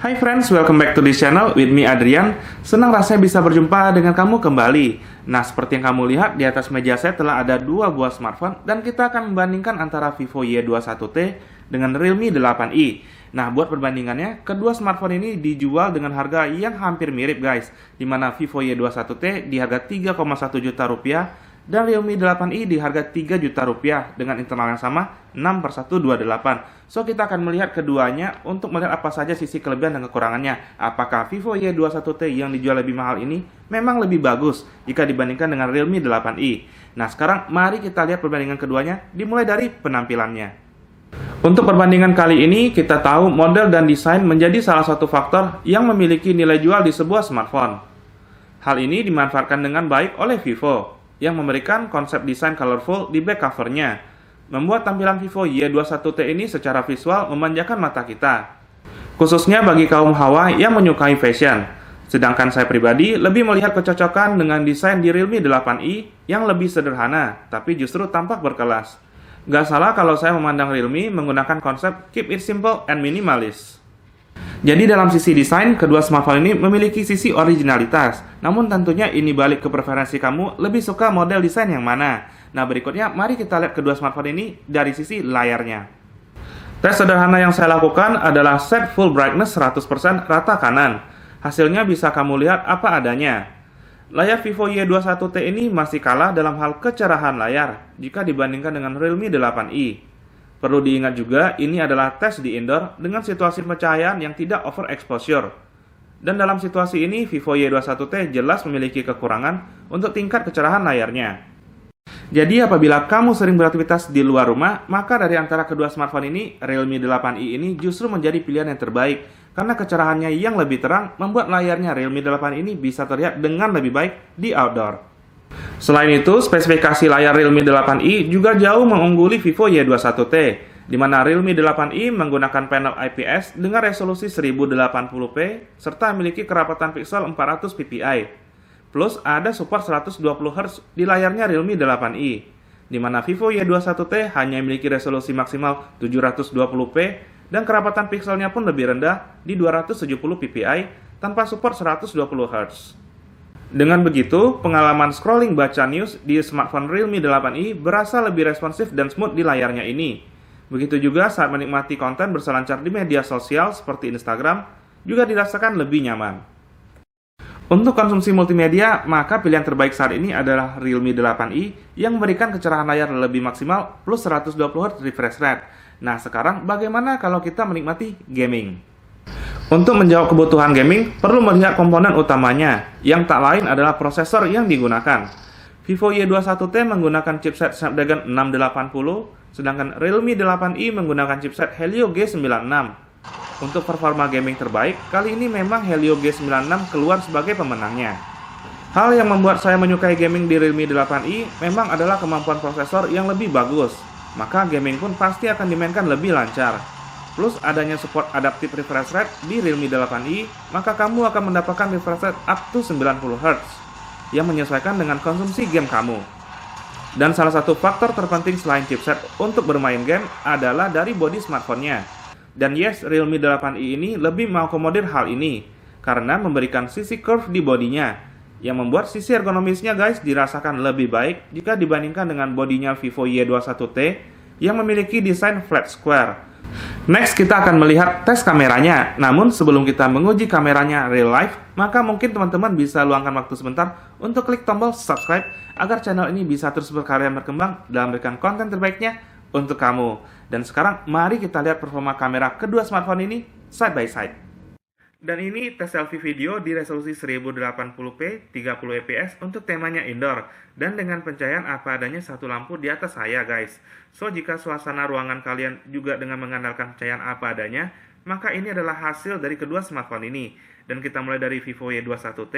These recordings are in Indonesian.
Hai friends, welcome back to this channel with me Adrian. Senang rasanya bisa berjumpa dengan kamu kembali. Nah, seperti yang kamu lihat di atas meja saya telah ada dua buah smartphone dan kita akan membandingkan antara Vivo Y21T dengan Realme 8i. Nah, buat perbandingannya, kedua smartphone ini dijual dengan harga yang hampir mirip guys, di mana Vivo Y21T di harga 3,1 juta rupiah dan Realme 8i di harga 3 juta rupiah dengan internal yang sama 6/128. So, kita akan melihat keduanya untuk melihat apa saja sisi kelebihan dan kekurangannya. Apakah Vivo Y21T yang dijual lebih mahal ini memang lebih bagus jika dibandingkan dengan Realme 8i. Nah, sekarang mari kita lihat perbandingan keduanya dimulai dari penampilannya. Untuk perbandingan kali ini, kita tahu model dan desain menjadi salah satu faktor yang memiliki nilai jual di sebuah smartphone. Hal ini dimanfaatkan dengan baik oleh Vivo yang memberikan konsep desain colorful di back covernya, membuat tampilan Vivo Y21T ini secara visual memanjakan mata kita, khususnya bagi kaum hawa yang menyukai fashion. Sedangkan saya pribadi lebih melihat kecocokan dengan desain di Realme 8i yang lebih sederhana, tapi justru tampak berkelas. Gak salah kalau saya memandang Realme menggunakan konsep keep it simple and minimalist. Jadi dalam sisi desain, kedua smartphone ini memiliki sisi originalitas. Namun tentunya ini balik ke preferensi kamu lebih suka model desain yang mana. Nah, berikutnya mari kita lihat kedua smartphone ini dari sisi layarnya. Tes sederhana yang saya lakukan adalah set full brightness 100% rata kanan. Hasilnya bisa kamu lihat apa adanya. Layar Vivo Y21T ini masih kalah dalam hal kecerahan layar jika dibandingkan dengan Realme 8i. Perlu diingat juga, ini adalah tes di indoor dengan situasi pencahayaan yang tidak overexposure. Dan dalam situasi ini, Vivo Y21T jelas memiliki kekurangan untuk tingkat kecerahan layarnya. Jadi apabila kamu sering beraktivitas di luar rumah, maka dari antara kedua smartphone ini, Realme 8i ini justru menjadi pilihan yang terbaik. Karena kecerahannya yang lebih terang, membuat layarnya Realme 8 ini bisa terlihat dengan lebih baik di outdoor. Selain itu, spesifikasi layar Realme 8i juga jauh mengungguli Vivo Y21T, di mana Realme 8i menggunakan panel IPS dengan resolusi 1080p serta memiliki kerapatan piksel 400 ppi. Plus ada support 120 Hz di layarnya Realme 8i, di mana Vivo Y21T hanya memiliki resolusi maksimal 720p dan kerapatan pikselnya pun lebih rendah di 270 ppi tanpa support 120 Hz. Dengan begitu, pengalaman scrolling baca news di smartphone Realme 8i berasa lebih responsif dan smooth di layarnya ini. Begitu juga saat menikmati konten berselancar di media sosial seperti Instagram, juga dirasakan lebih nyaman. Untuk konsumsi multimedia, maka pilihan terbaik saat ini adalah Realme 8i yang memberikan kecerahan layar lebih maksimal plus 120Hz refresh rate. Nah, sekarang bagaimana kalau kita menikmati gaming? Untuk menjawab kebutuhan gaming, perlu melihat komponen utamanya, yang tak lain adalah prosesor yang digunakan. Vivo Y21T menggunakan chipset Snapdragon 680, sedangkan Realme 8i menggunakan chipset Helio G96. Untuk performa gaming terbaik, kali ini memang Helio G96 keluar sebagai pemenangnya. Hal yang membuat saya menyukai gaming di Realme 8i memang adalah kemampuan prosesor yang lebih bagus, maka gaming pun pasti akan dimainkan lebih lancar. Plus adanya support adaptive refresh rate di Realme 8i, maka kamu akan mendapatkan refresh rate up to 90 Hz yang menyesuaikan dengan konsumsi game kamu. Dan salah satu faktor terpenting selain chipset untuk bermain game adalah dari bodi smartphone-nya. Dan yes, Realme 8i ini lebih mengakomodir hal ini karena memberikan sisi curve di bodinya yang membuat sisi ergonomisnya guys dirasakan lebih baik jika dibandingkan dengan bodinya Vivo Y21T yang memiliki desain flat square. Next, kita akan melihat tes kameranya. Namun, sebelum kita menguji kameranya real life, maka mungkin teman-teman bisa luangkan waktu sebentar untuk klik tombol subscribe agar channel ini bisa terus berkarya berkembang dalam memberikan konten terbaiknya untuk kamu. Dan sekarang, mari kita lihat performa kamera kedua smartphone ini side by side. Dan ini tes selfie video di resolusi 1080p 30 fps untuk temanya indoor dan dengan pencahayaan apa adanya satu lampu di atas saya guys. So jika suasana ruangan kalian juga dengan mengandalkan pencahayaan apa adanya, maka ini adalah hasil dari kedua smartphone ini. Dan kita mulai dari Vivo Y21T,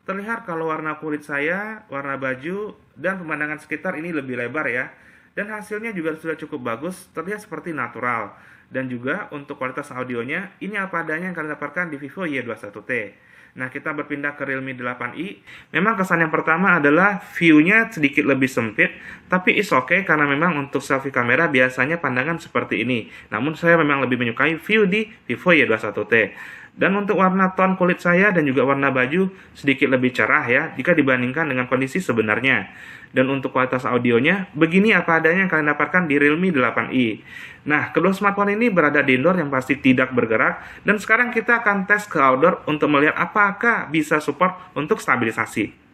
terlihat kalau warna kulit saya, warna baju, dan pemandangan sekitar ini lebih lebar ya. Dan hasilnya juga sudah cukup bagus, terlihat seperti natural. Dan juga untuk kualitas audionya, ini apa adanya yang kalian dapatkan di Vivo Y21T. Nah, kita berpindah ke Realme 8i. Memang kesan yang pertama adalah view-nya sedikit lebih sempit, tapi is okay karena memang untuk selfie kamera biasanya pandangan seperti ini. Namun saya memang lebih menyukai view di Vivo Y21T. Dan untuk warna tone kulit saya dan juga warna baju sedikit lebih cerah ya jika dibandingkan dengan kondisi sebenarnya. Dan untuk kualitas audionya, begini apa adanya yang kalian dapatkan di Realme 8i. Nah, kedua smartphone ini berada di indoor yang pasti tidak bergerak. Dan sekarang kita akan tes ke outdoor untuk melihat apakah bisa support untuk stabilisasi.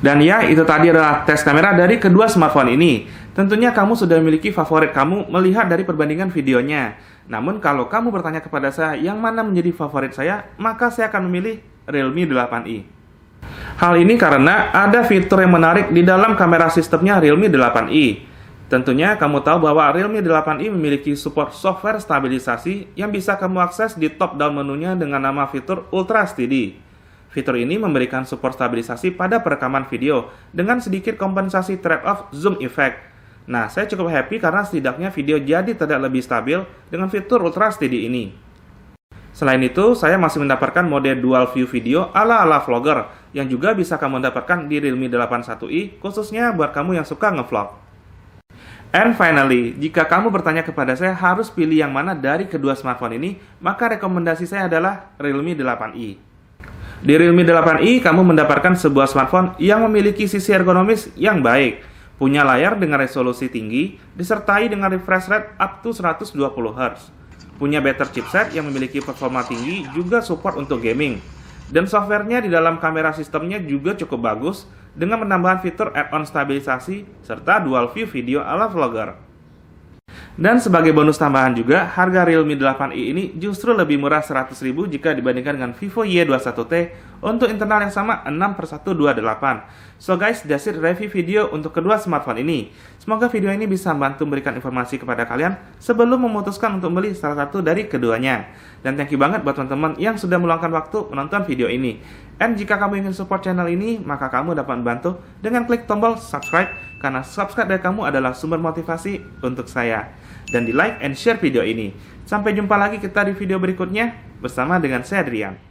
Dan ya, itu tadi adalah tes kamera dari kedua smartphone ini. Tentunya kamu sudah memiliki favorit kamu melihat dari perbandingan videonya. Namun kalau kamu bertanya kepada saya yang mana menjadi favorit saya, maka saya akan memilih Realme 8i. Hal ini karena ada fitur yang menarik di dalam kamera sistemnya Realme 8i. Tentunya kamu tahu bahwa Realme 8i memiliki support software stabilisasi yang bisa kamu akses di top-down menunya dengan nama fitur Ultra Steady. Fitur ini memberikan support stabilisasi pada perekaman video dengan sedikit kompensasi trade-off zoom effect. Nah, saya cukup happy karena setidaknya video jadi terlihat lebih stabil dengan fitur Ultra Steady ini. Selain itu, saya masih mendapatkan mode dual view video ala-ala vlogger yang juga bisa kamu dapatkan di Realme 81i khususnya buat kamu yang suka ngevlog. And finally, jika kamu bertanya kepada saya harus pilih yang mana dari kedua smartphone ini, maka rekomendasi saya adalah Realme 8i. Di Realme 8i, kamu mendapatkan sebuah smartphone yang memiliki sisi ergonomis yang baik, punya layar dengan resolusi tinggi, disertai dengan refresh rate up to 120 Hz. Punya better chipset yang memiliki performa tinggi, juga support untuk gaming. Dan softwarenya di dalam kamera sistemnya juga cukup bagus, dengan penambahan fitur add-on stabilisasi, serta dual view video ala vlogger. Dan sebagai bonus tambahan juga, harga Realme 8i ini justru lebih murah 100.000 jika dibandingkan dengan Vivo Y21T untuk internal yang sama 6/128. So guys, that's it review video untuk kedua smartphone ini. Semoga video ini bisa membantu memberikan informasi kepada kalian sebelum memutuskan untuk beli salah satu dari keduanya. Dan thank you banget buat teman-teman yang sudah meluangkan waktu menonton video ini. And jika kamu ingin support channel ini, maka kamu dapat membantu dengan klik tombol subscribe, karena subscribe dari kamu adalah sumber motivasi untuk saya. Dan di like and share video ini. Sampai jumpa lagi kita di video berikutnya bersama dengan saya Adrian.